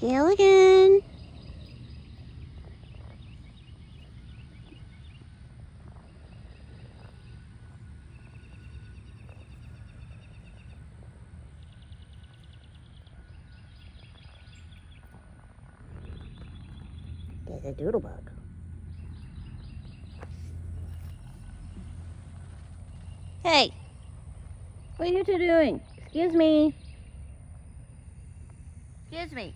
Gilligan. There's a doodlebug. Hey, what are you two doing? Excuse me. Excuse me.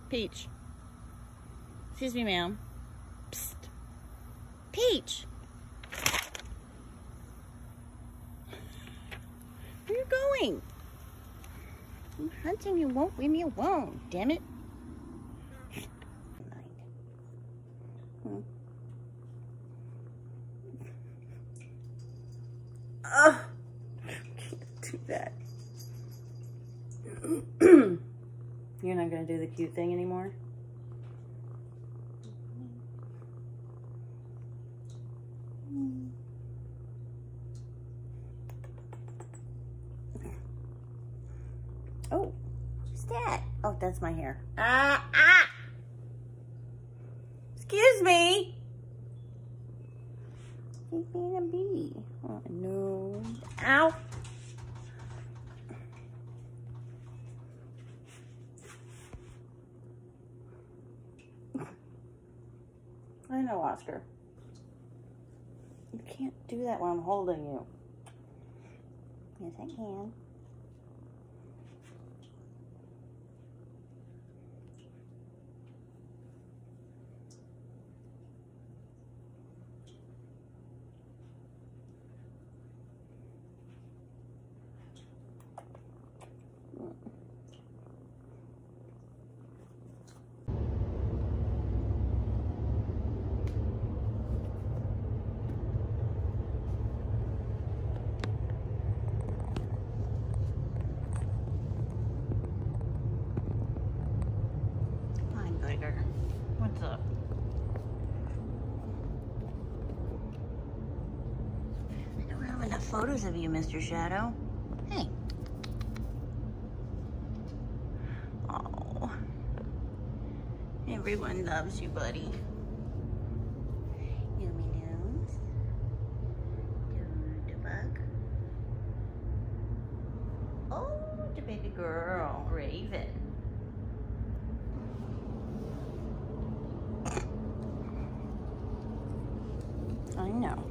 Peach. Excuse me, ma'am. Psst. Peach! Where are you going? I'm hunting, you won't leave me alone, damn it. Ugh. Can't do that. You're not gonna do the cute thing anymore? Oh, what's that? Oh, that's my hair. Excuse me. He's being a bee. Oh, no. Ow. I know, Oscar. You can't do that while I'm holding you. Yes, I can. What's up? I don't have enough photos of you, Mr. Shadow. Hey. Oh. Everyone loves you, buddy. Yummy nose. Doodlebug. Oh, the baby girl, Raven. I know.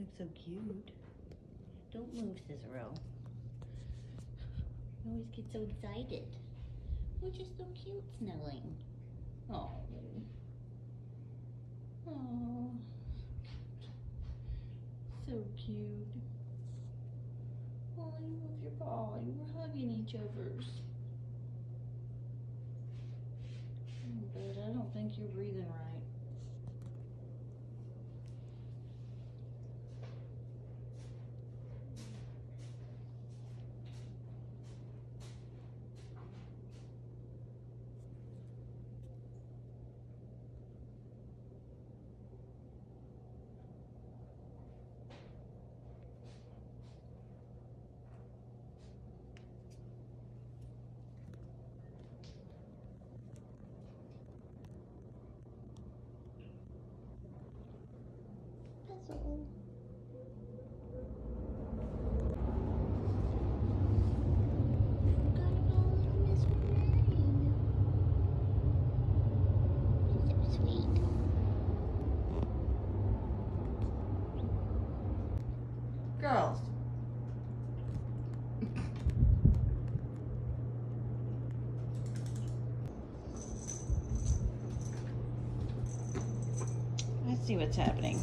look so cute. Don't move, Cicero. You always get so excited. You're just so cute snuggling. Oh. Oh. So cute. Oh, you love your paw. You were hugging each other's. But I don't think you're breathing right. Girls. Let's see what's happening.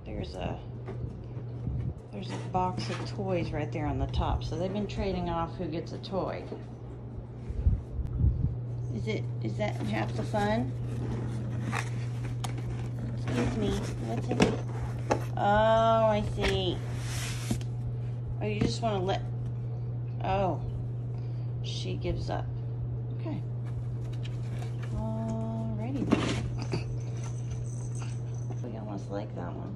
There's a box of toys right there on the top. So they've been trading off who gets a toy. Is that half the fun? Excuse me. What's in it? Oh, I see. Oh, you just want to let... Oh. She gives up. Okay. Alrighty then. We almost like that one.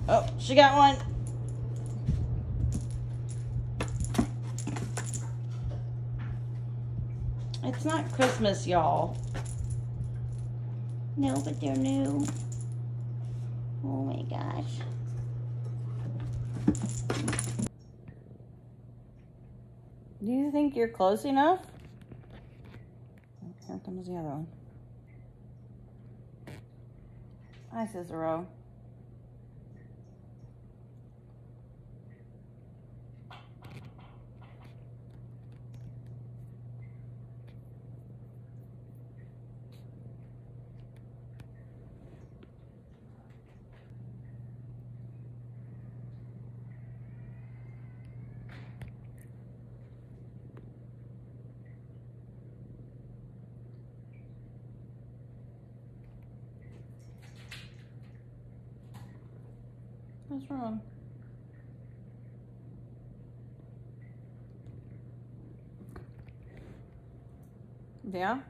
Oh, she got one. It's not Christmas, y'all. No, but they're new. Oh my gosh. Do you think you're close enough? Here comes the other one. Hi, Cicero. What's wrong? Yeah?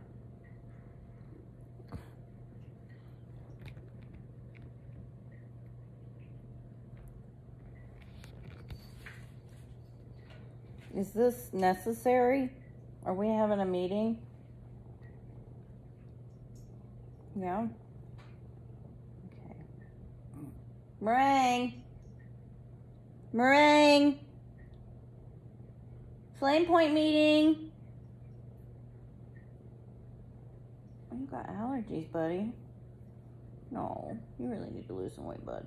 Is this necessary? Are we having a meeting? Yeah? Okay. Meringue! Meringue! Flame Point meeting! Oh, you got allergies, buddy. No, you really need to lose some weight, bud.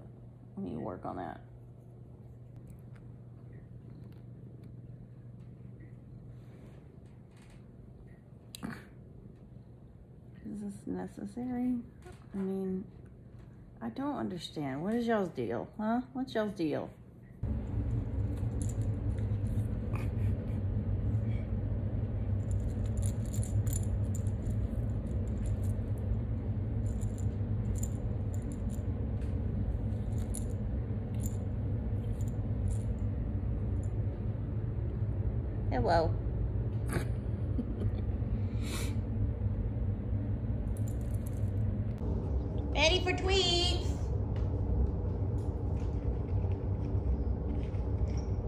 We need to work on that. Is this necessary? I mean, I don't understand. What is y'all's deal, huh? What's y'all's deal? Hello. Ready for tweets?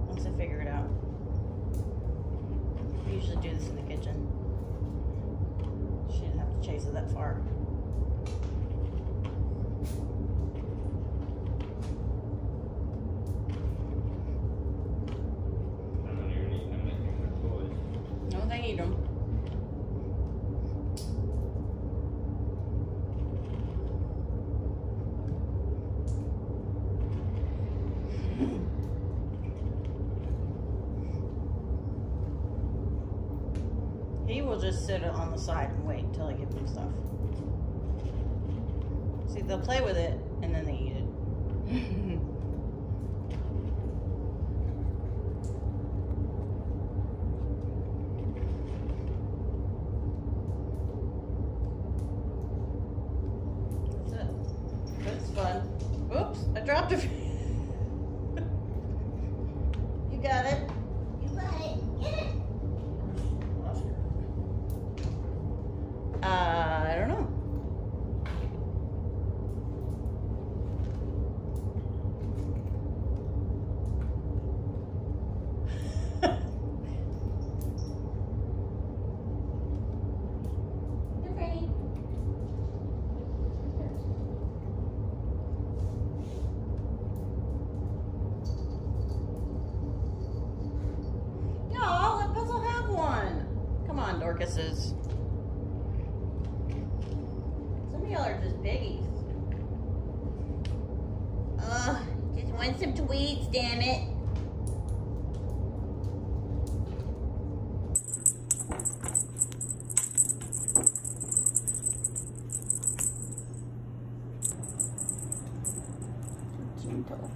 Once I figure it out. I usually do this in the kitchen. She didn't have to chase it that far. eat them. He will just sit on the side and wait until I give him stuff. See, they'll play with it and then they eat it. That's it. That's fun. Oops, I dropped it. You got it. You got it. Get it. I don't know. You're ready. No, let Puzzle have one. Come on, Dorcases. Y'all are just biggies. Just want some tweets, damn it. Gentle.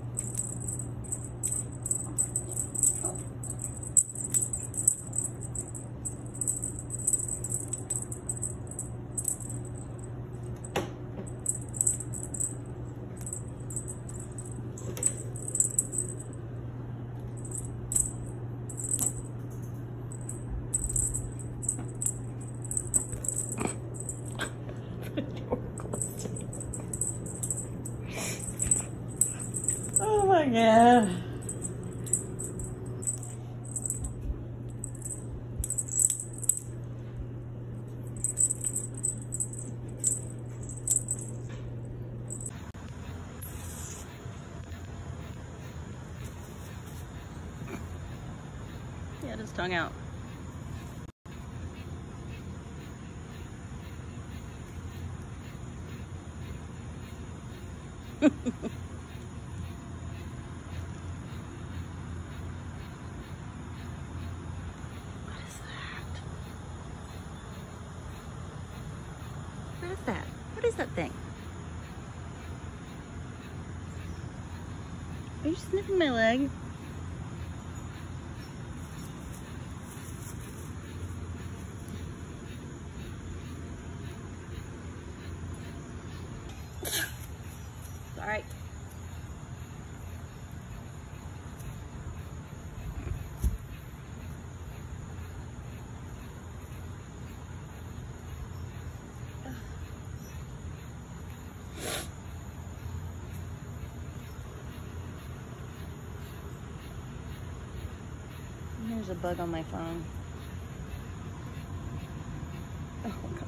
Oh my God. He had his tongue out. What is that? What is that thing? Are you sniffing my leg? All right. There's a bug on my phone. Oh God.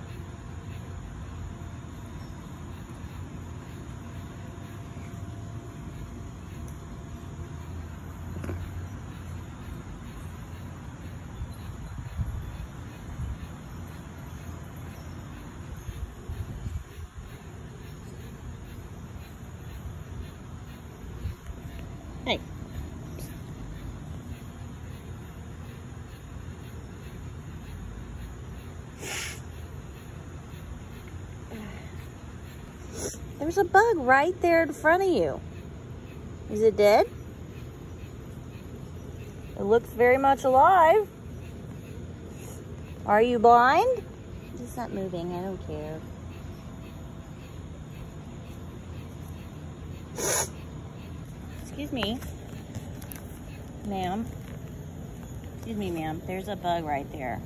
Hey. There's a bug right there in front of you. Is it dead? It looks very much alive. Are you blind? It's not moving, I don't care. Excuse me, ma'am. Excuse me, ma'am. There's a bug right there.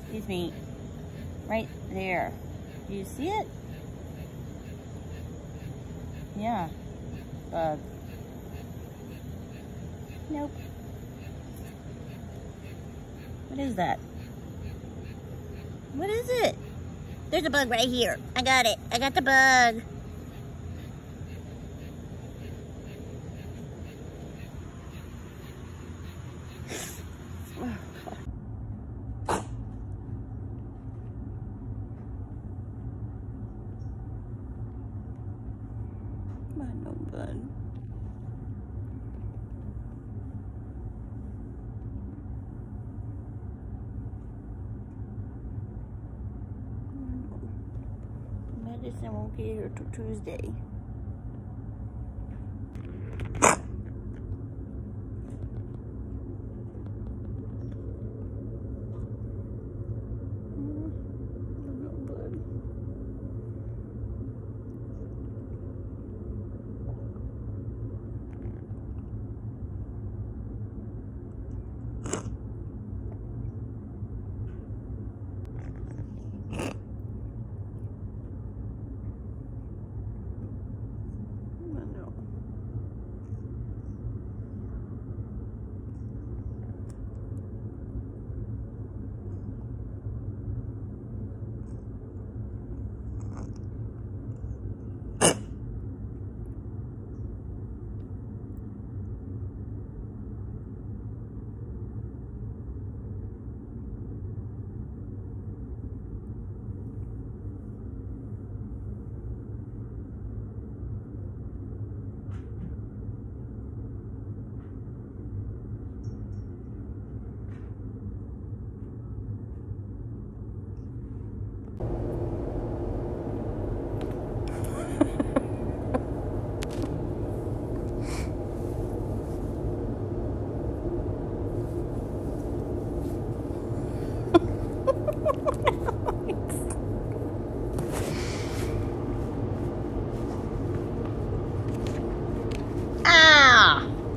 Excuse me. Right there. Do you see it? Yeah. Bug. Nope. What is that? What is it? There's a bug right here. I got it. I got the bug. Medicine won't get here till Tuesday.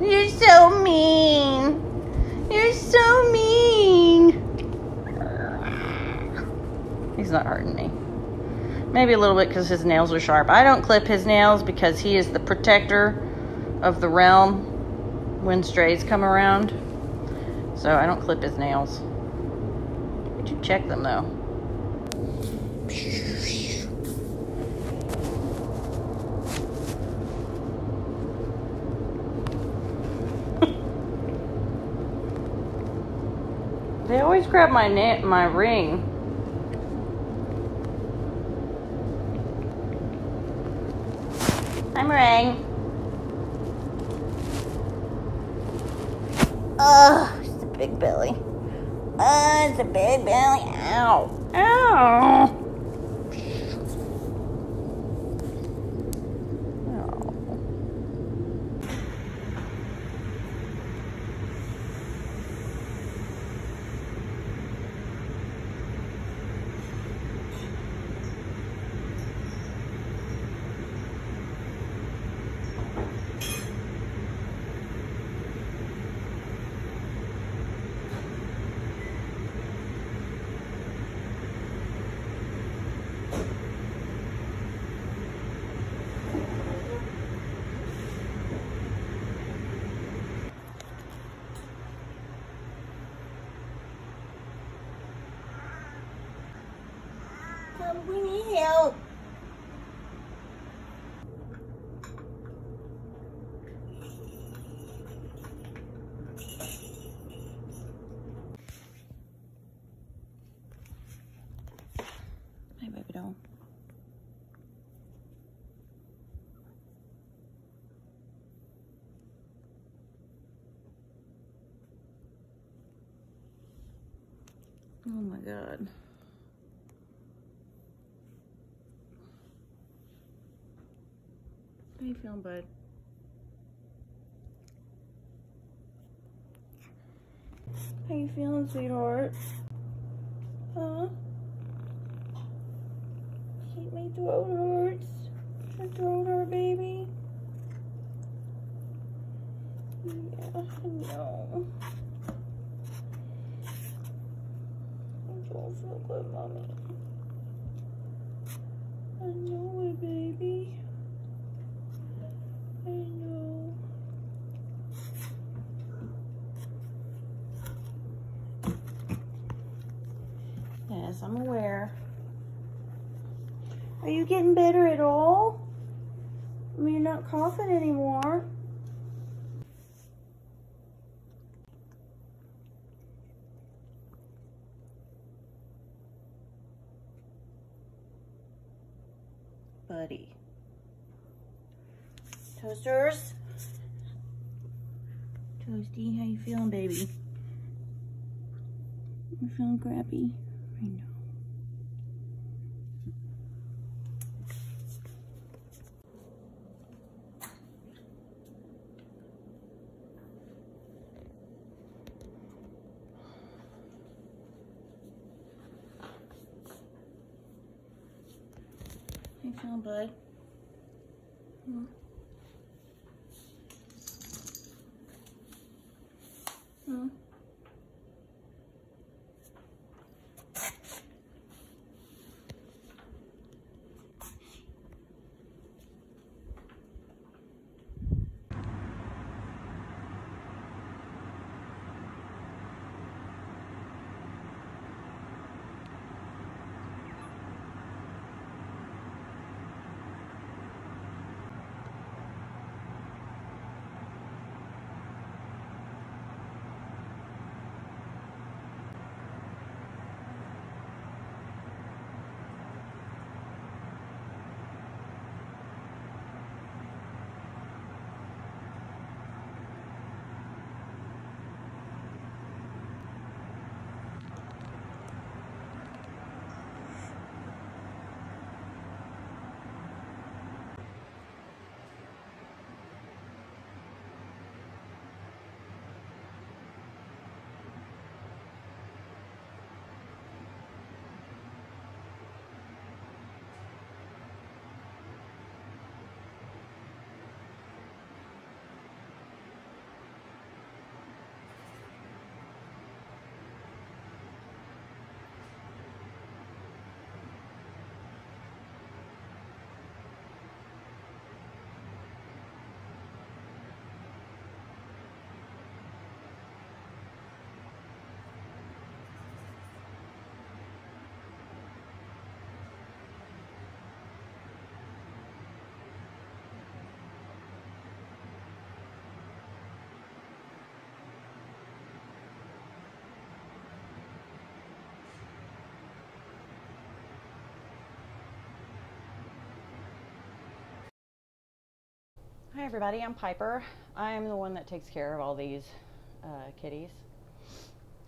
You're so mean. You're so mean. He's not hurting me. Maybe a little bit because his nails are sharp. I don't clip his nails because he is the protector of the realm when strays come around. So I don't clip his nails. I do check them though. They always grab my ring. I'm ring. Oh, it's a big belly. Oh, it's a big belly. Ow. Ow. We need help. Hey, baby doll. Oh my God. How you feeling, bud? How you feeling, sweetheart? Huh? My throat hurts. My throat hurt, baby. Yeah, I know. I don't feel good, mommy. I know it, baby. I know. Yes, I'm aware. Are you getting better at all? I mean, you're not coughing anymore. Buddy. Toasters? Toasty, how you feeling, baby? You feeling crappy? I know. doing, bud? Hmm. Hmm. Hi everybody, I'm Piper. I'm the one that takes care of all these kitties.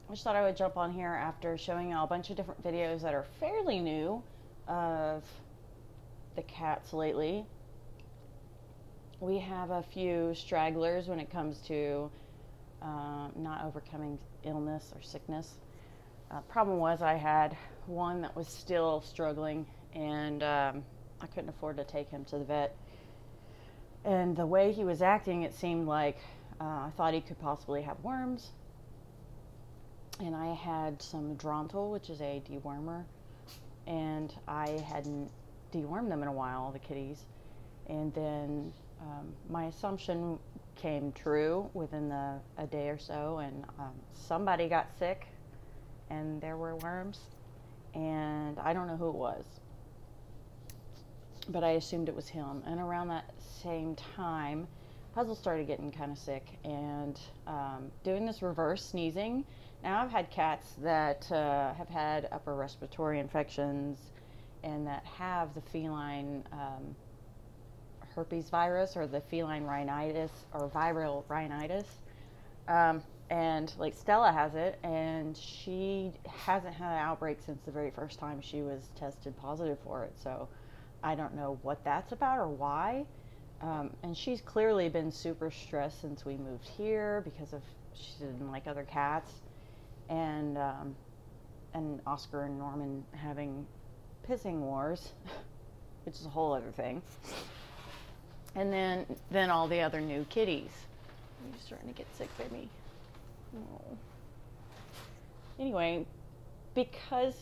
I just thought I would jump on here after showing y'all a bunch of different videos that are fairly new of the cats lately. We have a few stragglers when it comes to not overcoming illness or sickness. Problem was I had one that was still struggling, and I couldn't afford to take him to the vet. And the way he was acting, it seemed like I thought he could possibly have worms. And I had some Drontal, which is a dewormer, and I hadn't dewormed them in a while, the kitties. And then my assumption came true within a day or so, and somebody got sick, and there were worms, and I don't know who it was, but I assumed it was him. And around that same time, Puzzle started getting kind of sick and doing this reverse sneezing. Now, I've had cats that have had upper respiratory infections and that have the feline herpes virus, or the feline rhinitis, or viral rhinitis. And like Stella has it, and she hasn't had an outbreak since the very first time she was tested positive for it. So I don't know what that's about or why. And she's clearly been super stressed since we moved here because of she didn't like other cats, and Oscar and Norman having pissing wars, which is a whole other thing. And then all the other new kitties. You're starting to get sick, baby. Oh. Anyway, because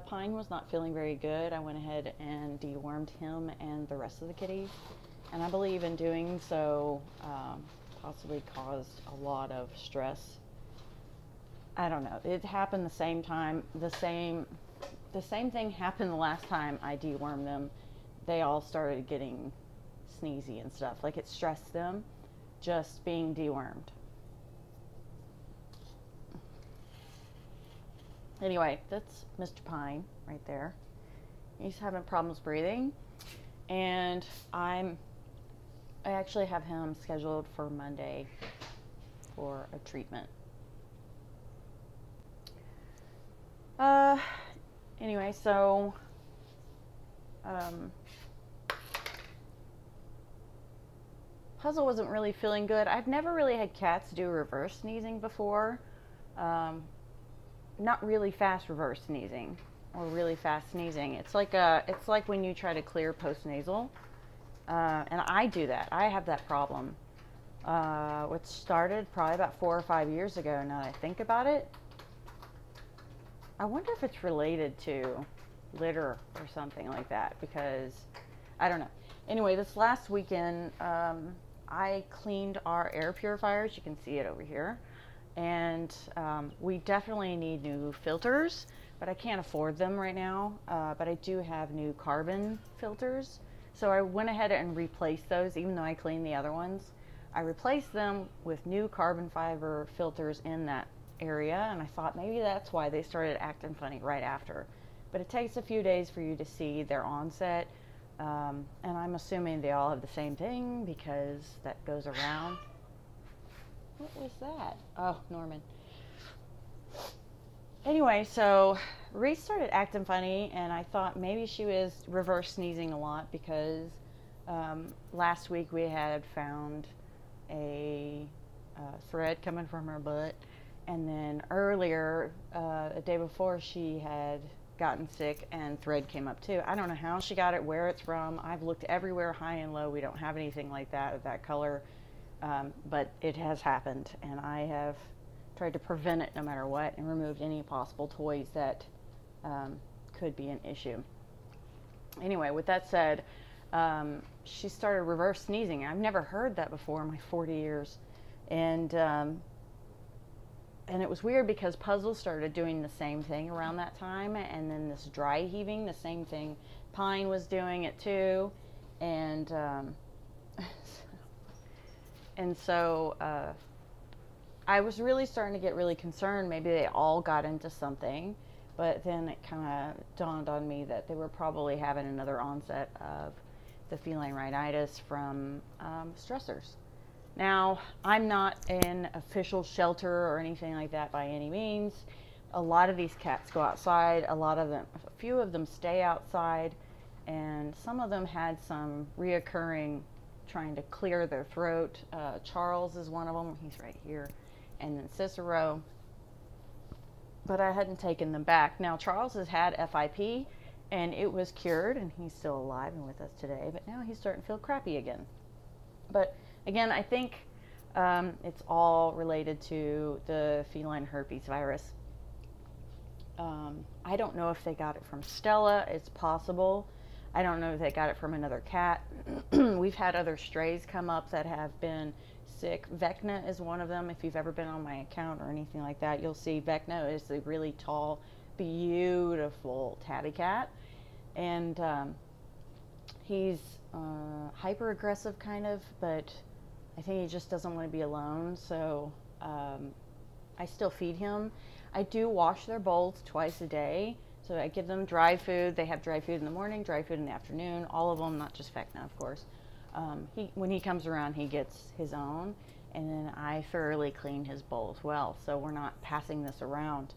Pine was not feeling very good, I went ahead and dewormed him and the rest of the kitties. And I believe in doing so possibly caused a lot of stress. I don't know. It happened the same time. The same thing happened the last time I dewormed them. They all started getting sneezy and stuff. Like, it stressed them just being dewormed. Anyway, that's Mr. Pine right there. He's having problems breathing, and I actually have him scheduled for Monday for a treatment. Anyway, so Puzzle wasn't really feeling good. I've never really had cats do reverse sneezing before. Not really fast reverse sneezing. or really fast sneezing. It's like when you try to clear postnasal, and I do that. I have that problem. Which started probably about 4 or 5 years ago. Now that I think about it, I wonder if it's related to litter or something like that, because I don't know. Anyway, this last weekend, I cleaned our air purifiers. You can see it over here. And we definitely need new filters, but I can't afford them right now. But I do have new carbon filters. So I went ahead and replaced those, even though I cleaned the other ones. I replaced them with new carbon fiber filters in that area, and I thought maybe that's why they started acting funny right after. But it takes a few days for you to see their onset, and I'm assuming they all have the same thing because that goes around. What was that? Oh, Norman. Anyway, so Reese started acting funny, and I thought maybe she was reverse sneezing a lot because last week we had found a thread coming from her butt, and then earlier, the day before, she had gotten sick and thread came up too. I don't know how she got it, where it's from. I've looked everywhere, high and low. We don't have anything like that of that color, but it has happened, and I have tried to prevent it no matter what and removed any possible toys that could be an issue. Anyway, with that said, she started reverse sneezing. I've never heard that before in my 40 years. And it was weird because Puzzle started doing the same thing around that time. And then this dry heaving, the same thing. Pine was doing it too. And so I was really starting to get really concerned. Maybe they all got into something. But then it kind of dawned on me that they were probably having another onset of the feline rhinitis from stressors. Now, I'm not an official shelter or anything like that by any means. A lot of these cats go outside. A few of them stay outside, and some of them had some reoccurring trying to clear their throat. Charles is one of them. He's right here. And then Cicero. But I hadn't taken them back. Now, Charles has had FIP, and it was cured, and he's still alive and with us today, but now he's starting to feel crappy again. But again, I think it's all related to the feline herpes virus. I don't know if they got it from Stella. It's possible. I don't know if they got it from another cat. We've had other strays come up that have been sick. Vecna is one of them. If you've ever been on my account or anything like that, you'll see Vecna is a really tall, beautiful tabby cat. And he's hyper aggressive kind of, but I think he just doesn't want to be alone. So I still feed him. I do wash their bowls twice a day. So I give them dry food. They have dry food in the morning, dry food in the afternoon, all of them, not just Vecna, of course. When he comes around, he gets his own, and then I thoroughly clean his bowl as well. So we're not passing this around.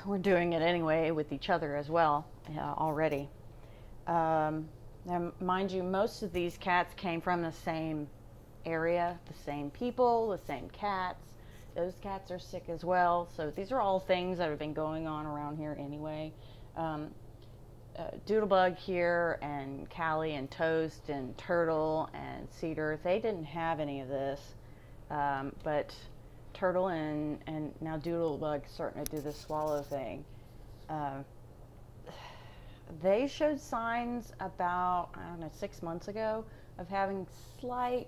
We're doing it anyway with each other as well already. Now, mind you, most of these cats came from the same area, the same people, the same cats. Those cats are sick as well. So these are all things that have been going on around here anyway. Doodlebug here, and Callie, and Toast, and Turtle, and Cedar, they didn't have any of this. But Turtle and now Doodlebug starting to do the swallow thing. They showed signs about, I don't know, 6 months ago of having slight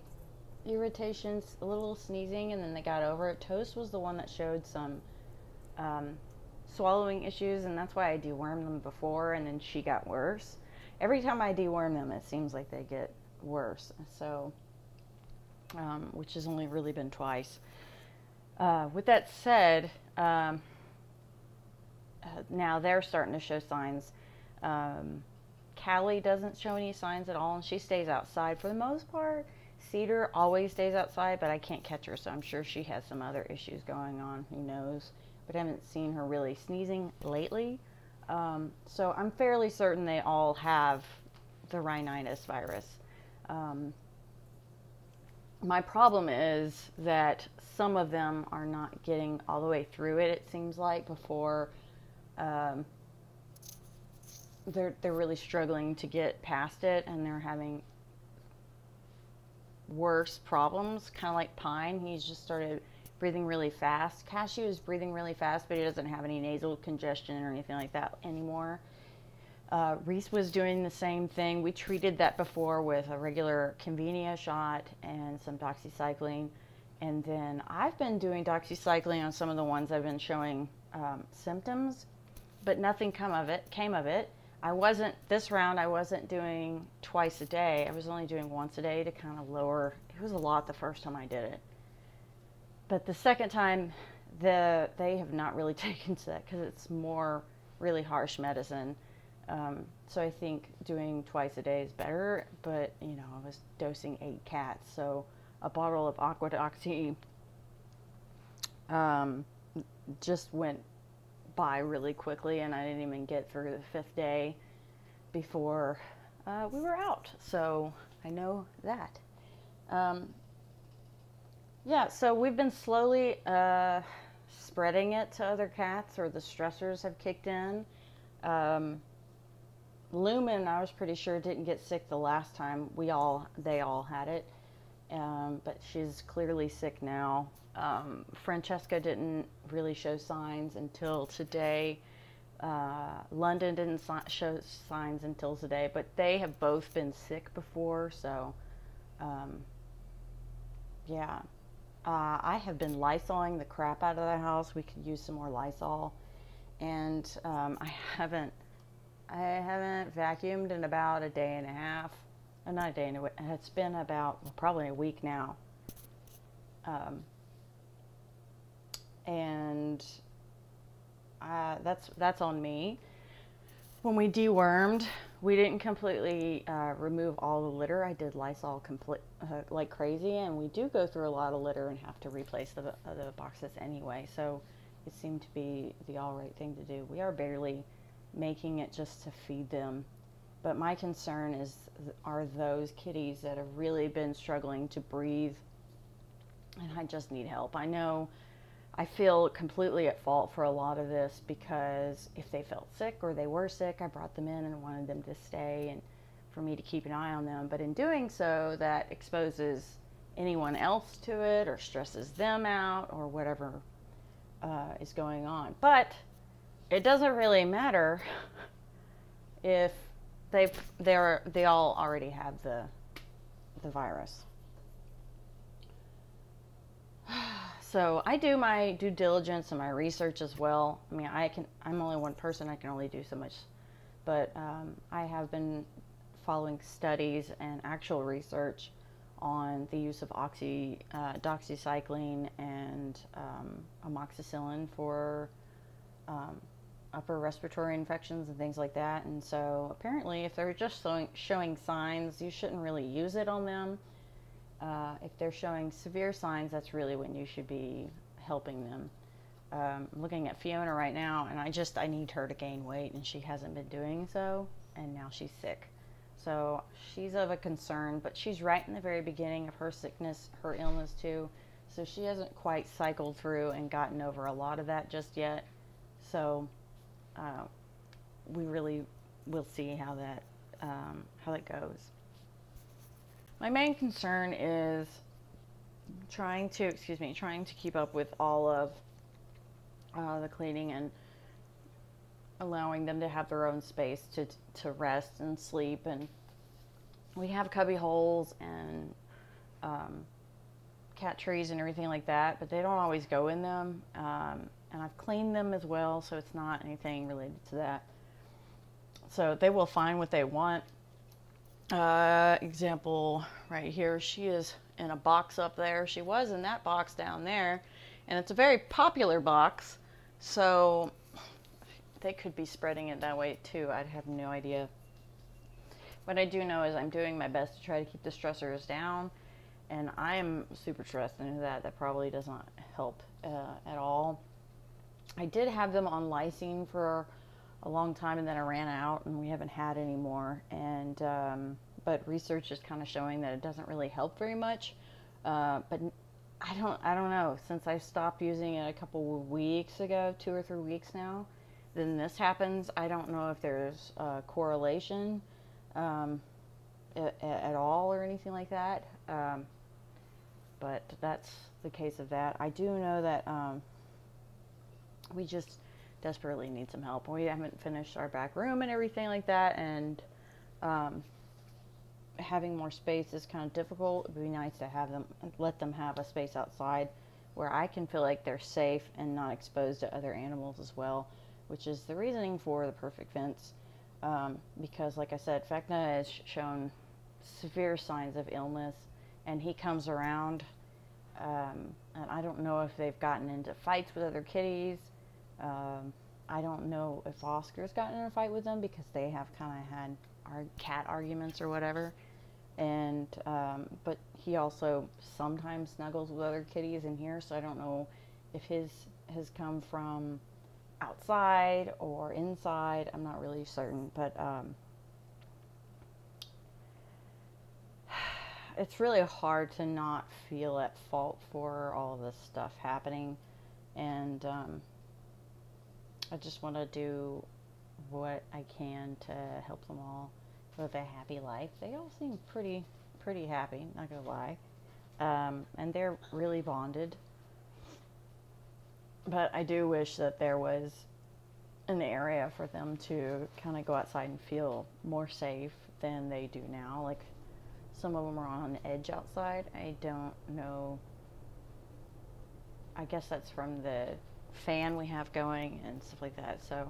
irritations, a little sneezing, and then they got over it. Toast was the one that showed some swallowing issues, and that's why I dewormed them before, and then she got worse. Every time I deworm them, it seems like they get worse. So, which has only really been twice. With that said, now they're starting to show signs. Callie doesn't show any signs at all, and she stays outside for the most part. Cedar always stays outside, but I can't catch her, so I'm sure she has some other issues going on. Who knows? But I haven't seen her really sneezing lately. So I'm fairly certain they all have the rhinitis virus. My problem is that some of them are not getting all the way through it, it seems like, before they're really struggling to get past it, and they're having worse problems, kind of like Pine. He's just started breathing really fast. Cashew is breathing really fast, but he doesn't have any nasal congestion or anything like that anymore. Reese was doing the same thing. We treated that before with a regular Convenia shot and some doxycycline. And then I've been doing doxycycline on some of the ones I've been showing symptoms, but nothing came of it. This round I wasn't doing twice a day. I was only doing once a day to kind of lower. It was a lot the first time I did it. But the second time, they have not really taken to that because it's more really harsh medicine. So I think doing twice a day is better, but you know, I was dosing 8 cats, so a bottle of Aqua Doxy just went by really quickly, and I didn't even get through the 5th day before we were out. So I know that. Yeah, so we've been slowly spreading it to other cats, or the stressors have kicked in. Lumen, I was pretty sure, didn't get sick the last time they all had it, but she's clearly sick now. Francesca didn't really show signs until today. London didn't show signs until today, but they have both been sick before, so yeah. I have been Lysoling the crap out of the house. We could use some more Lysol, and I haven't vacuumed in about a day and a half. Not a day and a week. It's been about probably a week now. And that's on me. When we dewormed, we didn't completely remove all the litter. I did Lysol like crazy, and we do go through a lot of litter and have to replace the boxes anyway. So it seemed to be the all right thing to do. We are barely making it just to feed them, but my concern are those kitties that have really been struggling to breathe, and I just need help. I know I feel completely at fault for a lot of this, because if they felt sick or they were sick, I brought them in and wanted them to stay and for me to keep an eye on them. But in doing so, that exposes anyone else to it or stresses them out or whatever is going on. But it doesn't really matter if they all already have the virus. So I do my due diligence and my research as well. I mean, I'm only one person. I can only do so much, but I have been following studies and actual research on the use of doxycycline and amoxicillin for upper respiratory infections and things like that. And so apparently, if they're just showing signs, you shouldn't really use it on them. If they're showing severe signs, that's really when you should be helping them. I'm looking at Fiona right now, and I need her to gain weight, and she hasn't been doing so, and now she's sick. So she's of a concern, but she's right in the very beginning of her sickness, her illness too. So she hasn't quite cycled through and gotten over a lot of that just yet. So we really will see how that goes. My main concern is trying to keep up with all of the cleaning and allowing them to have their own space to rest and sleep. And we have cubby holes and cat trees and everything like that, but they don't always go in them. And I've cleaned them as well, so it's not anything related to that. So they will find what they want. Example right here, she is in a box up there. She was in that box down there, and it's a very popular box, so they could be spreading it that way too. I have no idea. What I do know is I'm doing my best to try to keep the stressors down, and I am super stressed into that. That probably does not help at all. I did have them on lysine for a long time, and then I ran out, and we haven't had any more. And but research is kind of showing that it doesn't really help very much. But I don't know. Since I stopped using it a couple of weeks ago, 2 or 3 weeks now, then this happens. I don't know if there's a correlation at all or anything like that. But that's the case of that. I do know that we just desperately need some help. We haven't finished our back room and everything like that, and having more space is kind of difficult. It would be nice to have them, let them have a space outside where I can feel like they're safe and not exposed to other animals as well, which is the reasoning for the perfect fence. Because like I said, Fecna has shown severe signs of illness, and he comes around, and I don't know if they've gotten into fights with other kitties. I don't know if Oscar's gotten in a fight with them, because they have kind of had cat arguments or whatever. And but he also sometimes snuggles with other kitties in here, so I don't know if his has come from outside or inside. I'm not really certain, but it's really hard to not feel at fault for all of this stuff happening, and I just want to do what I can to help them all live a happy life. They all seem pretty happy, not gonna lie, and they're really bonded. But I do wish that there was an area for them to kind of go outside and feel more safe than they do now. Like, some of them are on edge outside. I don't know. I guess that's from the fan we have going and stuff like that. So,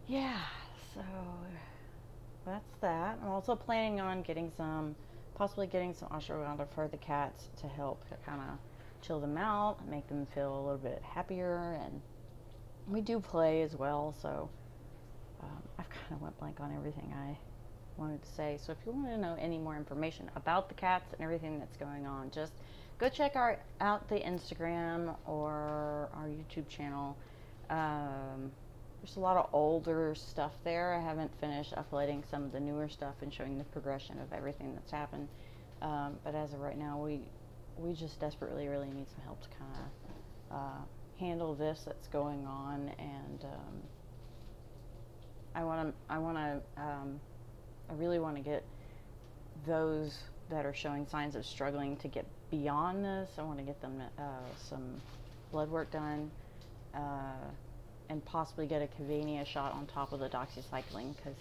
yeah. So, that's that. I'm also planning on possibly getting some ashwagandha for the cats to help kind of chill them out, make them feel a little bit happier, and we do play as well, so I've kind of went blank on everything I wanted to say. So if you want to know any more information about the cats and everything that's going on, just go check out the Instagram or our YouTube channel. There's a lot of older stuff there. I haven't finished uploading some of the newer stuff and showing the progression of everything that's happened, but as of right now, we just desperately really need some help to kind of handle this that's going on. And I really want to get those that are showing signs of struggling to get beyond this. I want to get them some blood work done, and possibly get a Cavania shot on top of the doxycycline, because,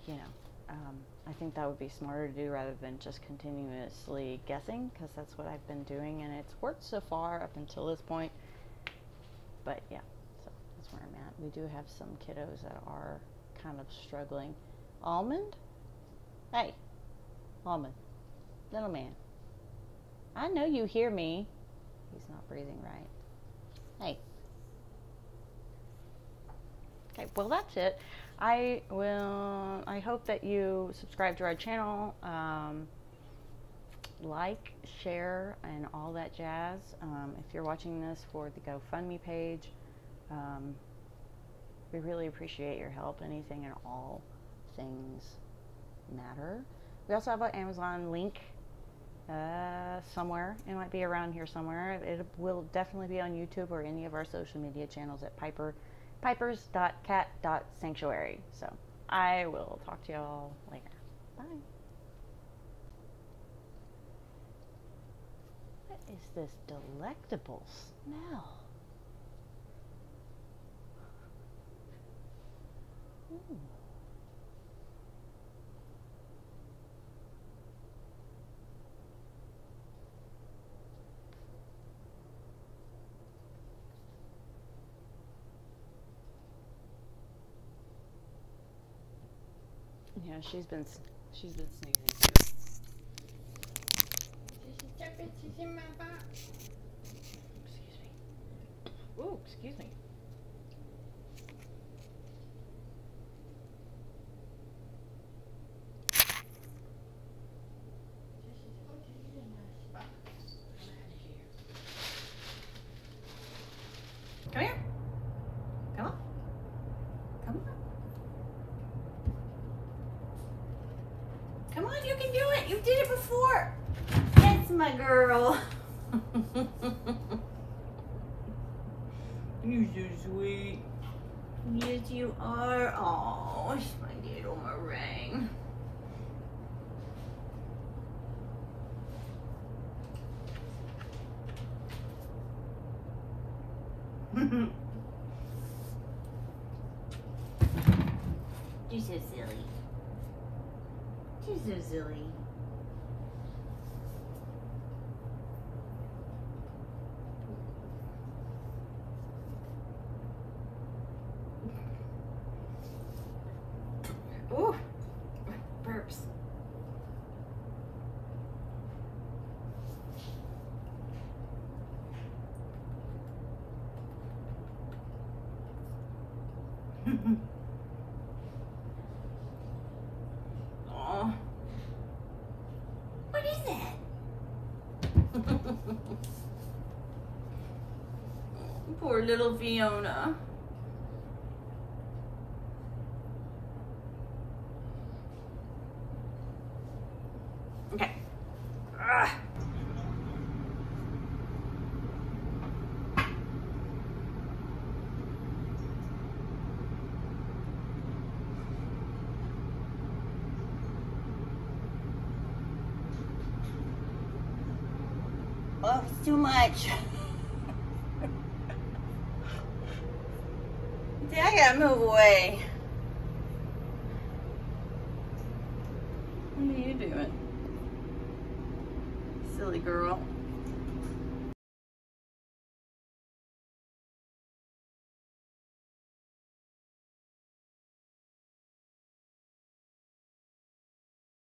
you know, I think that would be smarter to do rather than just continuously guessing, because that's what I've been doing, and it's worked so far up until this point. But yeah, so that's where I'm at. We do have some kiddos that are kind of struggling. Almond? Hey, Almond, little man. I know you hear me. He's not breathing right. Hey. Okay, well, that's it. I hope that you subscribe to our channel, like, share, and all that jazz. If you're watching this for the GoFundMe page, we really appreciate your help. Anything and all things matter. We also have an Amazon link somewhere. It might be around here somewhere. It will definitely be on YouTube or any of our social media channels at Pipers.Cat.Sanctuary. So I will talk to y'all later. Bye. What is this delectable smell? Ooh. Yeah, she's been sneezing too. She's in my box. Excuse me. Ooh, excuse me. Come here. Come on. Come on. Come on, you can do it. You did it before. Yes, my girl. You're so sweet. Yes, you are. Oh, she's my little meringue. You're so silly. You're so silly. Ooh, burps. Oh, what is that? Poor little Fiona. Okay. Ugh. Oh, it's too much. See, I gotta move away. What are you doing? Silly girl.